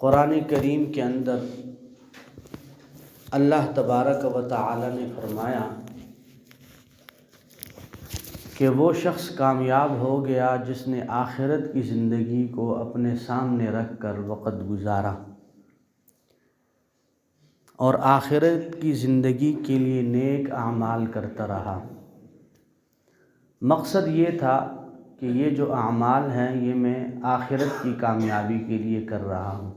قرآن کریم کے اندر اللہ تبارک و تعالی نے فرمایا کہ وہ شخص کامیاب ہو گیا جس نے آخرت کی زندگی کو اپنے سامنے رکھ کر وقت گزارا اور آخرت کی زندگی کے لیے نیک اعمال کرتا رہا۔ مقصد یہ تھا کہ یہ جو اعمال ہیں یہ میں آخرت کی کامیابی کے لیے کر رہا ہوں۔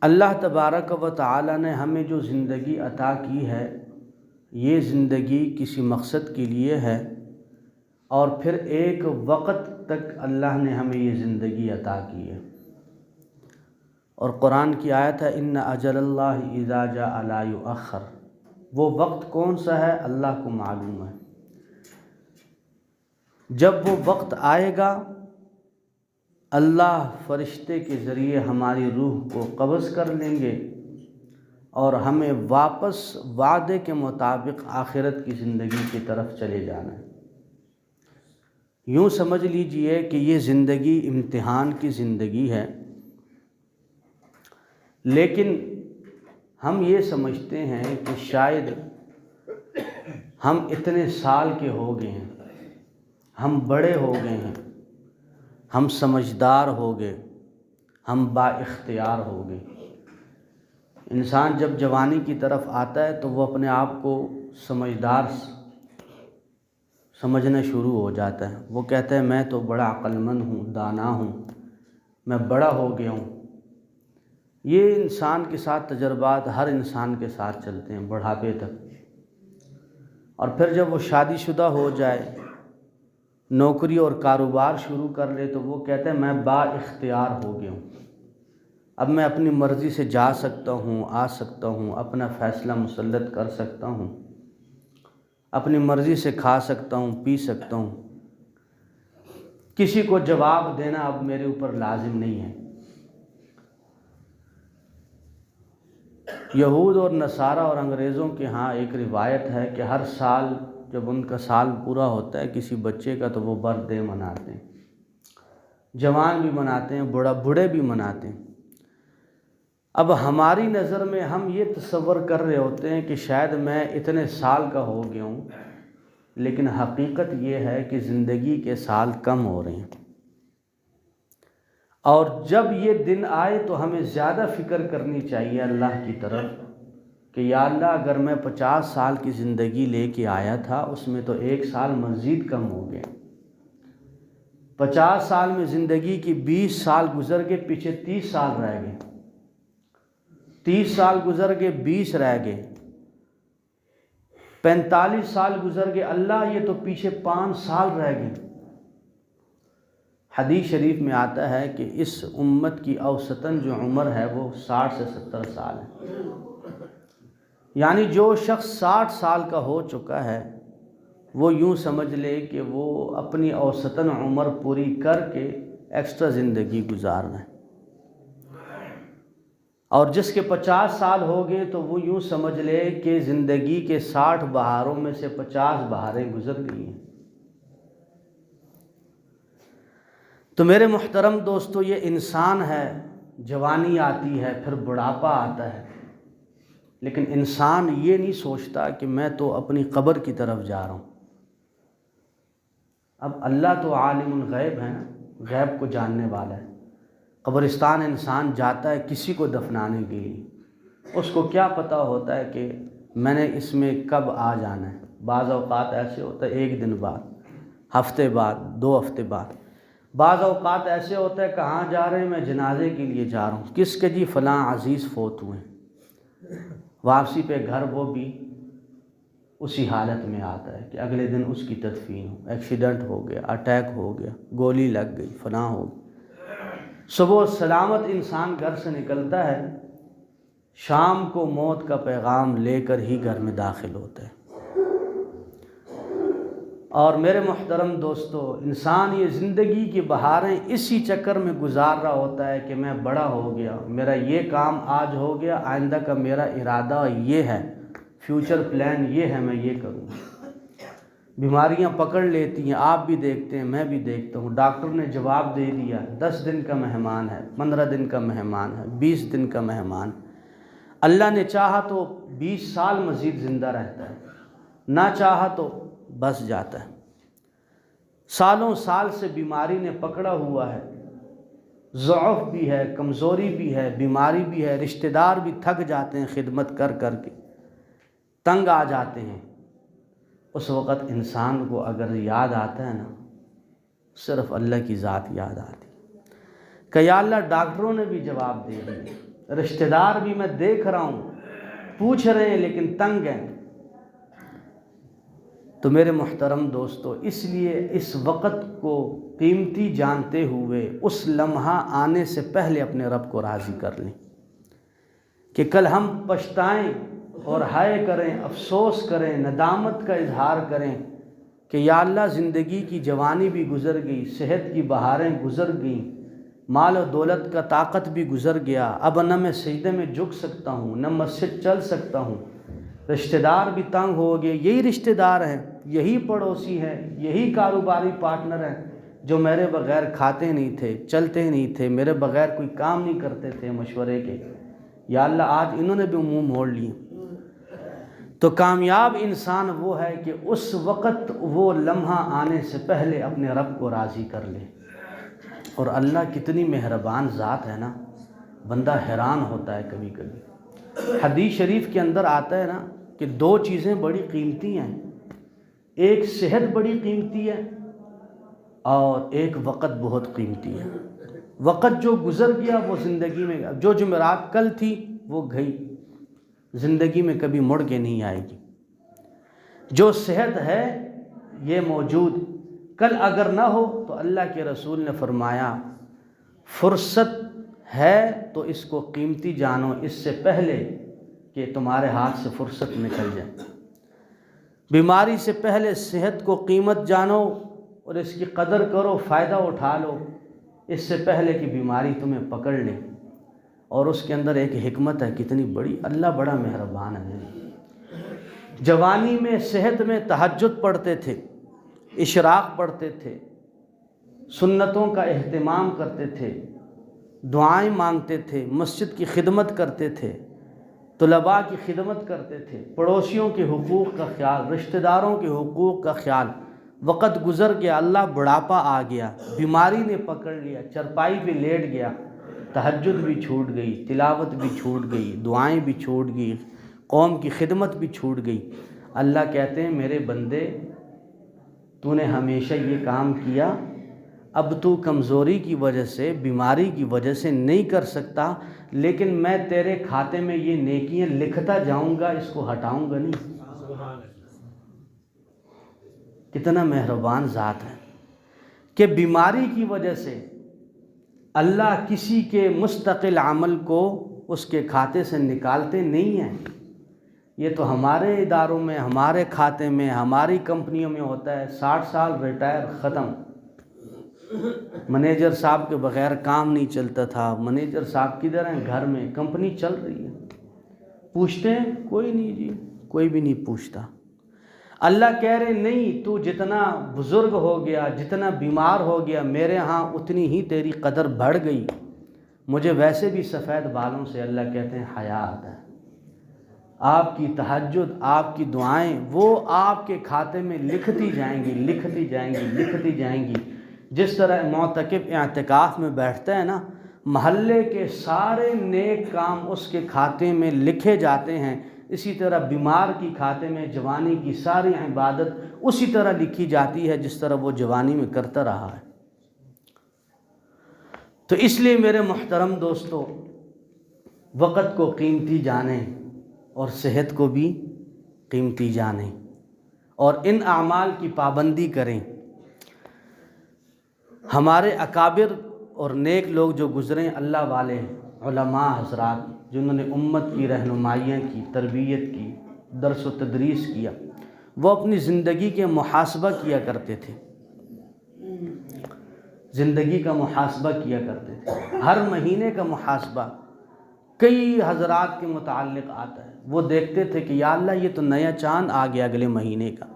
اللہ تبارک و تعالی نے ہمیں جو زندگی عطا کی ہے یہ زندگی کسی مقصد کے لیے ہے، اور پھر ایک وقت تک اللہ نے ہمیں یہ زندگی عطا کی ہے۔ اور قرآن کی آیت ہے ان اجل اللہ اذا جاء لا یؤخر، وہ وقت کون سا ہے اللہ کو معلوم ہے۔ جب وہ وقت آئے گا اللہ فرشتے کے ذریعے ہماری روح کو قبض کر لیں گے اور ہمیں واپس وعدے کے مطابق آخرت کی زندگی کی طرف چلے جانا ہے۔ یوں سمجھ لیجئے کہ یہ زندگی امتحان کی زندگی ہے، لیکن ہم یہ سمجھتے ہیں کہ شاید ہم اتنے سال کے ہو گئے ہیں، ہم بڑے ہو گئے ہیں، ہم سمجھدار ہو گئے، ہم با اختیار ہو گئے۔ انسان جب جوانی کی طرف آتا ہے تو وہ اپنے آپ کو سمجھدار سمجھنا شروع ہو جاتا ہے۔ وہ کہتا ہے میں تو بڑا عقل مند ہوں، دانا ہوں، میں بڑا ہو گیا ہوں۔ یہ انسان کے ساتھ تجربات ہر انسان کے ساتھ چلتے ہیں بڑھاپے تک، اور پھر جب وہ شادی شدہ ہو جائے، نوکری اور کاروبار شروع کر لے تو وہ کہتا ہے میں با اختیار ہو گیا ہوں، اب میں اپنی مرضی سے جا سکتا ہوں، آ سکتا ہوں، اپنا فیصلہ مسلط کر سکتا ہوں، اپنی مرضی سے کھا سکتا ہوں، پی سکتا ہوں، کسی کو جواب دینا اب میرے اوپر لازم نہیں ہے۔ یہود اور نصارہ اور انگریزوں کے ہاں ایک روایت ہے کہ ہر سال جب ان کا سال پورا ہوتا ہے کسی بچے کا تو وہ برتھ ڈے مناتے ہیں، جوان بھی مناتے ہیں، بوڑھے بھی مناتے ہیں۔ اب ہماری نظر میں ہم یہ تصور کر رہے ہوتے ہیں کہ شاید میں اتنے سال کا ہو گیا ہوں، لیکن حقیقت یہ ہے کہ زندگی کے سال کم ہو رہے ہیں، اور جب یہ دن آئے تو ہمیں زیادہ فکر کرنی چاہیے اللہ کی طرف کہ یا اللہ اگر میں 50 سال کی زندگی لے کے آیا تھا اس میں تو 1 سال مزید کم ہو گیا۔ 50 سال میں زندگی کی 20 سال گزر کے پیچھے 30 سال رہ گئے، 30 سال گزر کے 20 رہ گئے، 45 سال گزر گئے، اللہ یہ تو پیچھے 5 سال رہ گئے۔ حدیث شریف میں آتا ہے کہ اس امت کی اوسطاً جو عمر ہے وہ 60 سے 70 سال ہے، یعنی جو شخص 60 سال کا ہو چکا ہے وہ یوں سمجھ لے کہ وہ اپنی اوسطاً عمر پوری کر کے ایکسٹرا زندگی گزارنا ہے، اور جس کے 50 سال ہو گئے تو وہ یوں سمجھ لے کہ زندگی کے 60 بہاروں میں سے 50 بہاریں گزر گئی ہیں۔ تو میرے محترم دوستو، یہ انسان ہے، جوانی آتی ہے، پھر بڑھاپا آتا ہے، لیکن انسان یہ نہیں سوچتا کہ میں تو اپنی قبر کی طرف جا رہا ہوں۔ اب اللہ تو عالم الغیب ہے نا، غیب کو جاننے والا ہے۔ قبرستان انسان جاتا ہے کسی کو دفنانے کے لیے، اس کو کیا پتہ ہوتا ہے کہ میں نے اس میں کب آ جانا ہے۔ بعض اوقات ایسے ہوتا ہے 1 دن بعد، ہفتے بعد، 2 ہفتے بعد، بعض اوقات ایسے ہوتا ہے کہاں جا رہے ہیں، میں جنازے کے لیے جا رہا ہوں، کس کے جی فلاں عزیز فوت ہوئے ہیں۔ واپسی پہ گھر وہ بھی اسی حالت میں آتا ہے کہ اگلے دن اس کی تدفین ہو، ایکسیڈنٹ ہو گیا، اٹیک ہو گیا، گولی لگ گئی، فلاں ہو گئی۔ صبح سلامت انسان گھر سے نکلتا ہے، شام کو موت کا پیغام لے کر ہی گھر میں داخل ہوتا ہے۔ اور میرے محترم دوستو، انسان یہ زندگی کی بہاریں اسی چکر میں گزار رہا ہوتا ہے کہ میں بڑا ہو گیا، میرا یہ کام آج ہو گیا، آئندہ کا میرا ارادہ یہ ہے، فیوچر پلان یہ ہے، میں یہ کروں۔ بیماریاں پکڑ لیتی ہیں، آپ بھی دیکھتے ہیں، میں بھی دیکھتا ہوں۔ ڈاکٹر نے جواب دے دیا 10 دن کا مہمان ہے، 15 دن کا مہمان ہے، 20 دن کا مہمان۔ اللہ نے چاہا تو 20 سال مزید زندہ رہتا ہے، نہ چاہا تو بس جاتا ہے۔ سالوں سال سے بیماری نے پکڑا ہوا ہے، ضعف بھی ہے، کمزوری بھی ہے، بیماری بھی ہے، رشتہ دار بھی تھک جاتے ہیں خدمت کر کر کے، تنگ آ جاتے ہیں۔ اس وقت انسان کو اگر یاد آتا ہے نا، صرف اللہ کی ذات یاد آتی کہ یا اللہ، ڈاکٹروں نے بھی جواب دے دیا، رشتہ دار بھی میں دیکھ رہا ہوں، پوچھ رہے ہیں لیکن تنگ ہیں۔ تو میرے محترم دوستو، اس لیے اس وقت کو قیمتی جانتے ہوئے اس لمحہ آنے سے پہلے اپنے رب کو راضی کر لیں کہ کل ہم پچھتائیں اور ہائے کریں، افسوس کریں، ندامت کا اظہار کریں کہ یا اللہ، زندگی کی جوانی بھی گزر گئی، صحت کی بہاریں گزر گئیں، مال و دولت کا طاقت بھی گزر گیا، اب نہ میں سجدے میں جھک سکتا ہوں، نہ مسجد چل سکتا ہوں، رشتہ دار بھی تنگ ہو گئے۔ یہی رشتہ دار ہیں، یہی پڑوسی ہیں، یہی کاروباری پارٹنر ہیں جو میرے بغیر کھاتے نہیں تھے، چلتے نہیں تھے، میرے بغیر کوئی کام نہیں کرتے تھے مشورے کے، یا اللہ آج انہوں نے بھی منہ موڑ لیے۔ تو کامیاب انسان وہ ہے کہ اس وقت وہ لمحہ آنے سے پہلے اپنے رب کو راضی کر لے۔ اور اللہ کتنی مہربان ذات ہے نا، بندہ حیران ہوتا ہے کبھی کبھی۔ حدیث شریف کے اندر آتا ہے نا کہ 2 چیزیں بڑی قیمتی ہیں، ایک صحت بڑی قیمتی ہے اور ایک وقت بہت قیمتی ہے۔ وقت جو گزر گیا وہ زندگی میں، جو جمعرات کل تھی وہ گئی، زندگی میں کبھی مڑ کے نہیں آئے گی۔ جو صحت ہے یہ موجود، کل اگر نہ ہو تو اللہ کے رسول نے فرمایا فرصت ہے تو اس کو قیمتی جانو اس سے پہلے کہ تمہارے ہاتھ سے فرصت نکل جائے۔ بیماری سے پہلے صحت کو قیمت جانو اور اس کی قدر کرو، فائدہ اٹھا لو اس سے پہلے کہ بیماری تمہیں پکڑ لے۔ اور اس کے اندر ایک حکمت ہے کتنی بڑی، اللہ بڑا مہربان ہے۔ جوانی میں، صحت میں تہجد پڑھتے تھے، اشراق پڑھتے تھے، سنتوں کا اہتمام کرتے تھے، دعائیں مانگتے تھے، مسجد کی خدمت کرتے تھے، طلباء کی خدمت کرتے تھے، پڑوسیوں کے حقوق کا خیال، رشتہ داروں کے حقوق کا خیال۔ وقت گزر گیا، اللہ بڑھاپا آ گیا، بیماری نے پکڑ لیا، چرپائی پہ لیٹ گیا، تہجد بھی چھوٹ گئی، تلاوت بھی چھوٹ گئی، دعائیں بھی چھوٹ گئی، قوم کی خدمت بھی چھوٹ گئی۔ اللہ کہتے ہیں میرے بندے، تو نے ہمیشہ یہ کام کیا، اب تو کمزوری کی وجہ سے، بیماری کی وجہ سے نہیں کر سکتا، لیکن میں تیرے کھاتے میں یہ نیکیاں لکھتا جاؤں گا، اس کو ہٹاؤں گا نہیں۔ کتنا مہربان ذات ہے کہ بیماری کی وجہ سے اللہ کسی کے مستقل عمل کو اس کے کھاتے سے نکالتے نہیں ہیں۔ یہ تو ہمارے اداروں میں، ہمارے کھاتے میں، ہماری کمپنیوں میں ہوتا ہے، 60 سال ریٹائر، ختم۔ منیجر صاحب کے بغیر کام نہیں چلتا تھا، منیجر صاحب کدھر ہیں؟ گھر میں، کمپنی چل رہی ہے، پوچھتے ہیں کوئی نہیں جی، کوئی بھی نہیں پوچھتا۔ اللہ کہہ رہے نہیں، تو جتنا بزرگ ہو گیا، جتنا بیمار ہو گیا، میرے ہاں اتنی ہی تیری قدر بڑھ گئی، مجھے ویسے بھی سفید بالوں سے اللہ کہتے ہیں حیا آتا ہے۔ آپ کی تہجد، آپ کی دعائیں وہ آپ کے کھاتے میں لکھتی جائیں گی، لکھتی جائیں گی، لکھتی جائیں گی۔ جس طرح معتکف اعتکاف میں بیٹھتا ہے نا، محلے کے سارے نیک کام اس کے کھاتے میں لکھے جاتے ہیں، اسی طرح بیمار کی کھاتے میں جوانی کی ساری عبادت اسی طرح لکھی جاتی ہے جس طرح وہ جوانی میں کرتا رہا ہے۔ تو اس لیے میرے محترم دوستو، وقت کو قیمتی جانیں اور صحت کو بھی قیمتی جانیں اور ان اعمال کی پابندی کریں۔ ہمارے اکابر اور نیک لوگ جو گزرے، اللہ والے علماء حضرات جنہوں نے امت کی رہنمائیاں کی، تربیت کی، درس و تدریس کیا، وہ اپنی زندگی کے محاسبہ کیا کرتے تھے، زندگی کا محاسبہ کیا کرتے تھے، ہر مہینے کا محاسبہ کئی حضرات کے متعلق آتا ہے۔ وہ دیکھتے تھے کہ یا اللہ یہ تو نیا چاند آ گیا اگلے مہینے کا،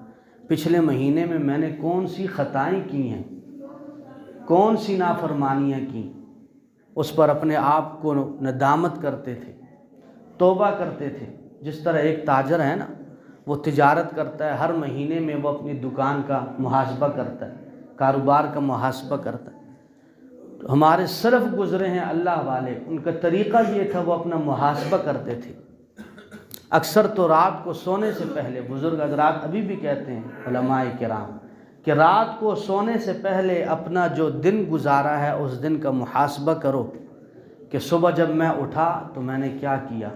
پچھلے مہینے میں نے کون سی خطائیں کی ہیں، کون سی نافرمانیاں کی، اس پر اپنے آپ کو ندامت کرتے تھے، توبہ کرتے تھے۔ جس طرح ایک تاجر ہے نا، وہ تجارت کرتا ہے، ہر مہینے میں وہ اپنی دکان کا محاسبہ کرتا ہے، کاروبار کا محاسبہ کرتا ہے۔ تو ہمارے سلف گزرے ہیں اللہ والے، ان کا طریقہ یہ تھا، وہ اپنا محاسبہ کرتے تھے۔ اکثر تو رات کو سونے سے پہلے، بزرگ حضرات ابھی بھی کہتے ہیں علماء کرام، کہ رات کو سونے سے پہلے اپنا جو دن گزارا ہے اس دن کا محاسبہ کرو، کہ صبح جب میں اٹھا تو میں نے کیا کیا،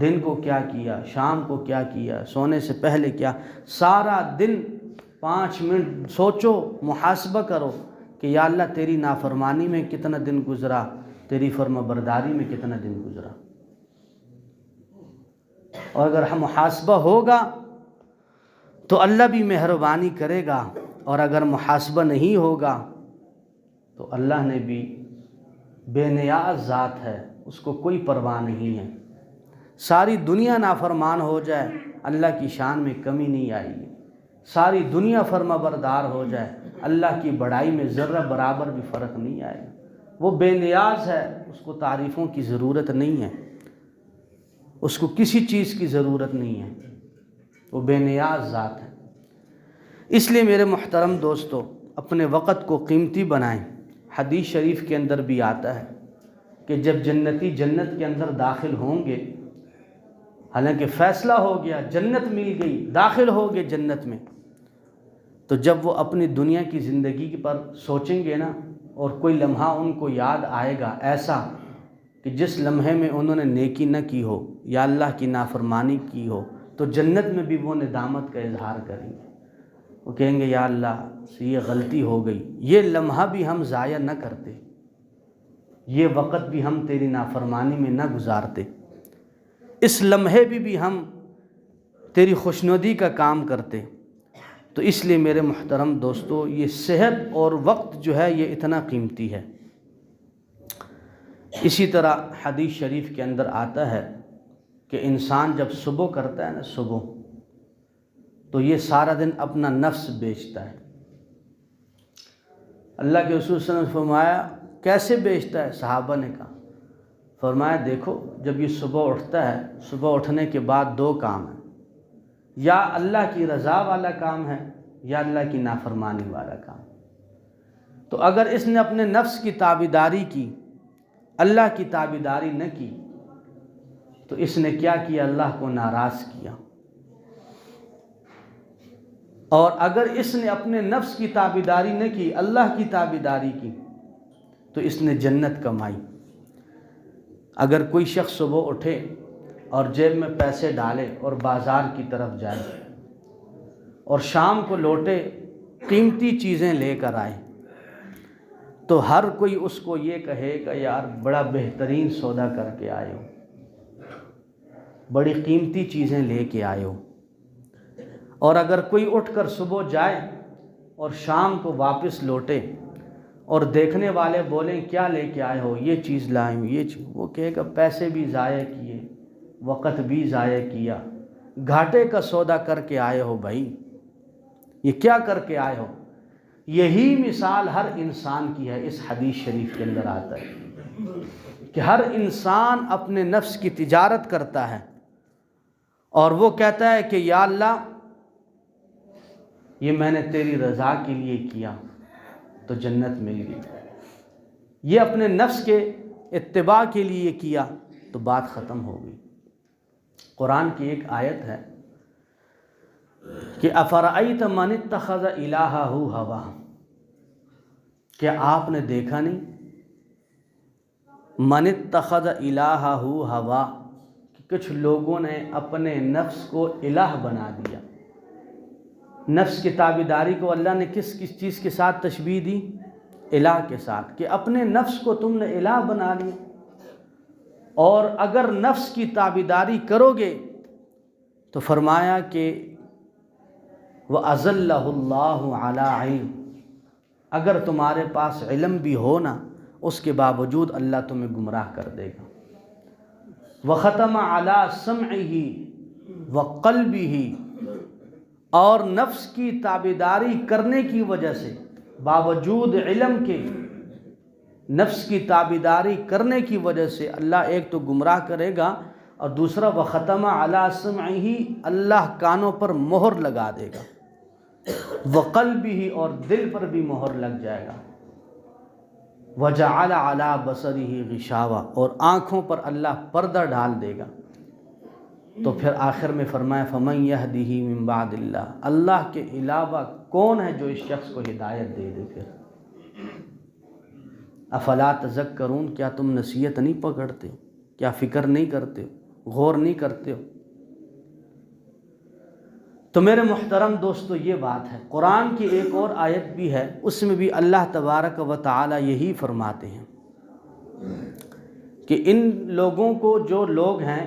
دن کو کیا کیا، شام کو کیا کیا، سونے سے پہلے کیا، سارا دن 5 منٹ سوچو، محاسبہ کرو کہ یا اللہ تیری نافرمانی میں کتنا دن گزرا، تیری فرما برداری میں کتنا دن گزرا۔ اور اگر ہم محاسبہ ہوگا تو اللہ بھی مہربانی کرے گا، اور اگر محاسبہ نہیں ہوگا تو اللہ نے بھی بے نیاز ذات ہے، اس کو کوئی پرواہ نہیں ہے۔ ساری دنیا نافرمان ہو جائے، اللہ کی شان میں کمی نہیں آئے گی۔ ساری دنیا فرما بردار ہو جائے، اللہ کی بڑائی میں ذرہ برابر بھی فرق نہیں آئے گا۔ وہ بے نیاز ہے، اس کو تعریفوں کی ضرورت نہیں ہے، اس کو کسی چیز کی ضرورت نہیں ہے، وہ بے نیاز ذات ہے۔ اس لیے میرے محترم دوستو، اپنے وقت کو قیمتی بنائیں۔ حدیث شریف کے اندر بھی آتا ہے کہ جب جنتی جنت کے اندر داخل ہوں گے، حالانکہ فیصلہ ہو گیا، جنت مل گئی، داخل ہو گئے جنت میں، تو جب وہ اپنی دنیا کی زندگی پر سوچیں گے نا، اور کوئی لمحہ ان کو یاد آئے گا ایسا کہ جس لمحے میں انہوں نے نیکی نہ کی ہو یا اللہ کی نافرمانی کی ہو، تو جنت میں بھی وہ ندامت کا اظہار کریں گے۔ وہ کہیں گے یا اللہ سے یہ غلطی ہو گئی، یہ لمحہ بھی ہم ضائع نہ کرتے، یہ وقت بھی ہم تیری نافرمانی میں نہ گزارتے، اس لمحے بھی ہم تیری خوشنودی کا کام کرتے۔ تو اس لیے میرے محترم دوستو، یہ صحت اور وقت جو ہے یہ اتنا قیمتی ہے۔ اسی طرح حدیث شریف کے اندر آتا ہے کہ انسان جب صبح کرتا ہے نا، صبح، تو یہ سارا دن اپنا نفس بیچتا ہے۔ اللہ کے رسول صلی اللہ علیہ وسلم نے فرمایا کیسے بیچتا ہے؟ صحابہ نے کہا، فرمایا دیکھو جب یہ صبح اٹھتا ہے، صبح اٹھنے کے بعد 2 کام ہیں، یا اللہ کی رضا والا کام ہے یا اللہ کی نافرمانی والا کام۔ تو اگر اس نے اپنے نفس کی تابعداری کی، اللہ کی تابعداری نہ کی، تو اس نے کیا کیا؟ اللہ کو ناراض کیا۔ اور اگر اس نے اپنے نفس کی تابعداری نہ کی، اللہ کی تابعداری کی، تو اس نے جنت کمائی۔ اگر کوئی شخص صبح اٹھے اور جیب میں پیسے ڈالے اور بازار کی طرف جائے، اور شام کو لوٹے قیمتی چیزیں لے کر آئے، تو ہر کوئی اس کو یہ کہے گا یار بڑا بہترین سودا کر کے آئے ہو، بڑی قیمتی چیزیں لے کے آئے ہو۔ اور اگر کوئی اٹھ کر صبح جائے اور شام کو واپس لوٹے اور دیکھنے والے بولیں کیا لے کے آئے ہو؟ یہ چیز لائے ہوں، یہ چیز، وہ کہے گا پیسے بھی ضائع کیے، وقت بھی ضائع کیا، گھاٹے کا سودا کر کے آئے ہو بھائی، یہ کیا کر کے آئے ہو؟ یہی مثال ہر انسان کی ہے۔ اس حدیث شریف کے اندر آتا ہے کہ ہر انسان اپنے نفس کی تجارت کرتا ہے، اور وہ کہتا ہے کہ یا اللہ یہ میں نے تیری رضا کے لیے کیا تو جنت مل گئی، یہ اپنے نفس کے اتباع کے لیے کیا تو بات ختم ہو گئی۔ قرآن کی ایک آیت ہے کہ افرأیت من اتخذ الہہ ہوا، کیا آپ نے دیکھا نہیں؟ من اتخذ الہہ ہوا، کہ کچھ لوگوں نے اپنے نفس کو الہ بنا دیا۔ نفس کی تابعداری کو اللہ نے کس چیز کے ساتھ تشبیہ دی؟ الہ کے ساتھ، کہ اپنے نفس کو تم نے الہ بنا لیا۔ اور اگر نفس کی تابعداری کرو گے تو فرمایا کہ وَأَذَلَّهُ اللَّهُ عَلَىٰ عِلْمٍ، اگر تمہارے پاس علم بھی ہو نا، اس کے باوجود اللہ تمہیں گمراہ کر دے گا۔ وَخَتَمَ عَلَىٰ سَمْعِهِ وَقَلْبِهِ، اور نفس کی تابعداری کرنے کی وجہ سے، باوجود علم کے نفس کی تابعداری کرنے کی وجہ سے اللہ ایک تو گمراہ کرے گا، اور دوسرا وختم علی سمعہ، اللہ کانوں پر مہر لگا دے گا، وقلبہ، اور دل پر بھی مہر لگ جائے گا، وجعل علی بصرہ غشاوہ، اور آنکھوں پر اللہ پردہ ڈال دے گا۔ تو پھر آخر میں فرمایا فمن یہدہ من بعد اللہ، اللہ کے علاوہ کون ہے جو اس شخص کو ہدایت دے دے؟ پھر افلا تذکرون، کیا تم نصیحت نہیں پکڑتے ہو؟ کیا فکر نہیں کرتے ہو؟ غور نہیں کرتے ہو؟ تو میرے محترم دوستو، یہ بات ہے۔ قرآن کی ایک اور آیت بھی ہے، اس میں بھی اللہ تبارک و تعالی یہی فرماتے ہیں کہ ان لوگوں کو، جو لوگ ہیں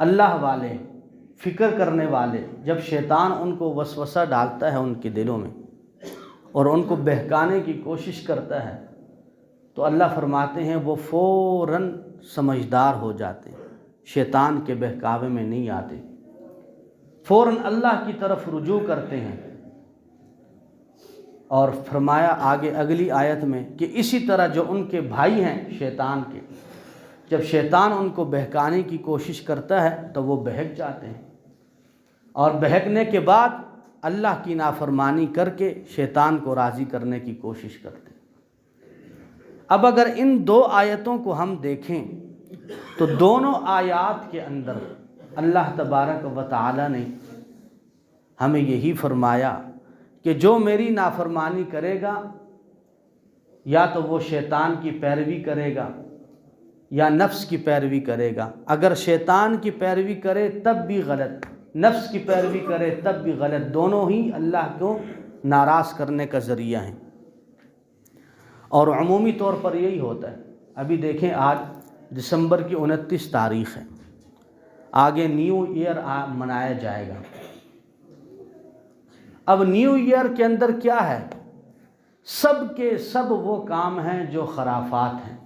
اللہ والے، فکر کرنے والے، جب شیطان ان کو وسوسہ ڈالتا ہے ان کے دلوں میں اور ان کو بہکانے کی کوشش کرتا ہے، تو اللہ فرماتے ہیں وہ فوراً سمجھدار ہو جاتے ہیں، شیطان کے بہکاوے میں نہیں آتے، فوراً اللہ کی طرف رجوع کرتے ہیں۔ اور فرمایا آگے اگلی آیت میں کہ اسی طرح جو ان کے بھائی ہیں شیطان کے، جب شیطان ان کو بہکانے کی کوشش کرتا ہے تو وہ بہک جاتے ہیں، اور بہکنے کے بعد اللہ کی نافرمانی کر کے شیطان کو راضی کرنے کی کوشش کرتے ہیں۔ اب اگر ان دو آیتوں کو ہم دیکھیں تو دونوں آیات کے اندر اللہ تبارک و تعالی نے ہمیں یہی فرمایا کہ جو میری نافرمانی کرے گا یا تو وہ شیطان کی پیروی کرے گا یا نفس کی پیروی کرے گا۔ اگر شیطان کی پیروی کرے تب بھی غلط، نفس کی پیروی کرے تب بھی غلط، دونوں ہی اللہ کو ناراض کرنے کا ذریعہ ہیں۔ اور عمومی طور پر یہی ہوتا ہے۔ ابھی دیکھیں آج دسمبر کی 29 تاریخ ہے، آگے نیو ایئر منایا جائے گا۔ اب نیو ایئر کے اندر کیا ہے؟ سب کے سب وہ کام ہیں جو خرافات ہیں،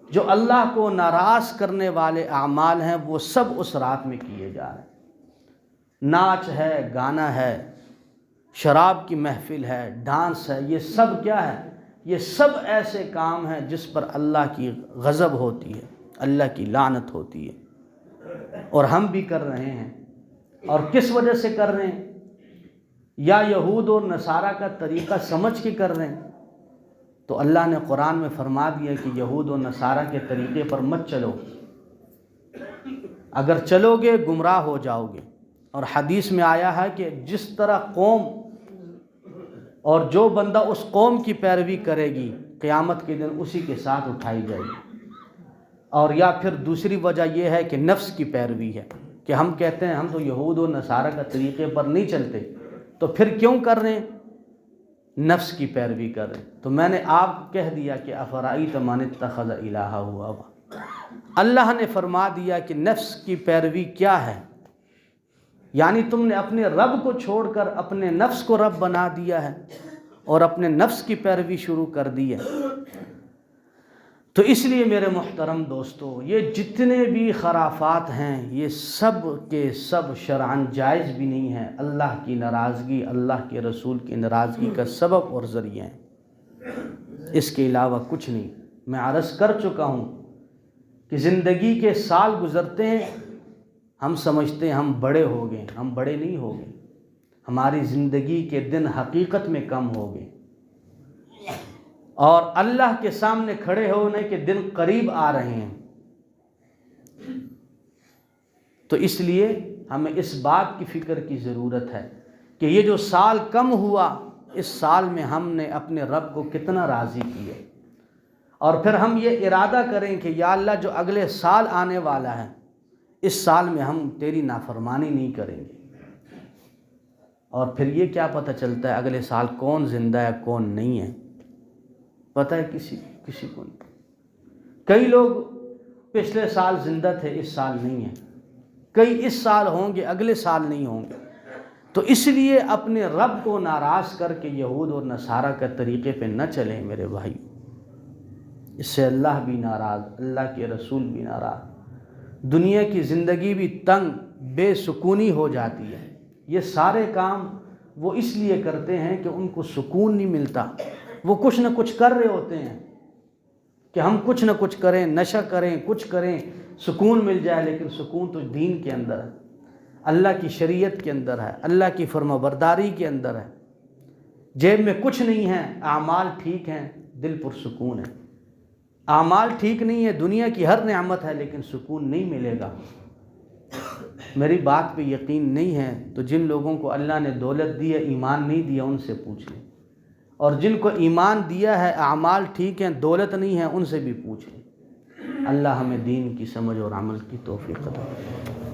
جو اللہ کو ناراض کرنے والے اعمال ہیں، وہ سب اس رات میں کیے جا رہے ہیں۔ ناچ ہے، گانا ہے، شراب کی محفل ہے، ڈانس ہے، یہ سب کیا ہے؟ یہ سب ایسے کام ہیں جس پر اللہ کی غضب ہوتی ہے، اللہ کی لعنت ہوتی ہے، اور ہم بھی کر رہے ہیں۔ اور کس وجہ سے کر رہے ہیں؟ یا یہود اور نصارہ کا طریقہ سمجھ کے کر رہے ہیں؟ تو اللہ نے قرآن میں فرما دیا کہ یہود و نصارہ کے طریقے پر مت چلو، اگر چلو گے گمراہ ہو جاؤ گے۔ اور حدیث میں آیا ہے کہ جس طرح قوم اور جو بندہ اس قوم کی پیروی کرے گی قیامت کے دن اسی کے ساتھ اٹھائی جائے گی۔ اور یا پھر دوسری وجہ یہ ہے کہ نفس کی پیروی ہے، کہ ہم کہتے ہیں ہم تو یہود و نصارہ کا طریقے پر نہیں چلتے، تو پھر کیوں کر رہے ہیں؟ نفس کی پیروی کر رہے ہیں۔ تو میں نے آپ کو کہہ دیا کہ افرأیت من اتخذ الہہ ہوا، اللہ نے فرما دیا کہ نفس کی پیروی کیا ہے، یعنی تم نے اپنے رب کو چھوڑ کر اپنے نفس کو رب بنا دیا ہے اور اپنے نفس کی پیروی شروع کر دی ہے۔ تو اس لیے میرے محترم دوستو، یہ جتنے بھی خرافات ہیں یہ سب کے سب شرعاً جائز بھی نہیں ہیں، اللہ کی ناراضگی، اللہ کے رسول کی ناراضگی کا سبب اور ذریعہ ہیں، اس کے علاوہ کچھ نہیں۔ میں عرض کر چکا ہوں کہ زندگی کے سال گزرتے ہیں، ہم سمجھتے ہیں ہم بڑے ہو گئے، ہم بڑے نہیں ہو گئے، ہماری زندگی کے دن حقیقت میں کم ہو گئے، اور اللہ کے سامنے کھڑے ہونے کے دن قریب آ رہے ہیں۔ تو اس لیے ہمیں اس بات کی فکر کی ضرورت ہے کہ یہ جو سال کم ہوا، اس سال میں ہم نے اپنے رب کو کتنا راضی کیا، اور پھر ہم یہ ارادہ کریں کہ یا اللہ جو اگلے سال آنے والا ہے اس سال میں ہم تیری نافرمانی نہیں کریں گے۔ اور پھر یہ کیا پتہ چلتا ہے اگلے سال کون زندہ ہے کون نہیں ہے؟ پتہ ہے کسی کو نہیں۔ کئی لوگ پچھلے سال زندہ تھے، اس سال نہیں ہیں، کئی اس سال ہوں گے اگلے سال نہیں ہوں گے۔ تو اس لیے اپنے رب کو ناراض کر کے یہود اور نصارہ کے طریقے پہ نہ چلیں میرے بھائی، اس سے اللہ بھی ناراض، اللہ کے رسول بھی ناراض، دنیا کی زندگی بھی تنگ بے سکونی ہو جاتی ہے۔ یہ سارے کام وہ اس لیے کرتے ہیں کہ ان کو سکون نہیں ملتا، وہ کچھ نہ کچھ کر رہے ہوتے ہیں کہ ہم کچھ نہ کچھ کریں، نشہ کریں، کچھ کریں، سکون مل جائے، لیکن سکون تو دین کے اندر ہے، اللہ کی شریعت کے اندر ہے، اللہ کی فرما برداری کے اندر ہے۔ جیب میں کچھ نہیں ہے، اعمال ٹھیک ہیں، دل پرسکون ہے۔ اعمال ٹھیک نہیں ہے، دنیا کی ہر نعمت ہے لیکن سکون نہیں ملے گا۔ میری بات پہ یقین نہیں ہے تو جن لوگوں کو اللہ نے دولت دی ہے، ایمان نہیں دیا، ان سے پوچھ لیں، اور جن کو ایمان دیا ہے، اعمال ٹھیک ہیں، دولت نہیں ہے، ان سے بھی پوچھ لیں۔ اللہ ہمیں دین کی سمجھ اور عمل کی توفیق عطا فرمائے۔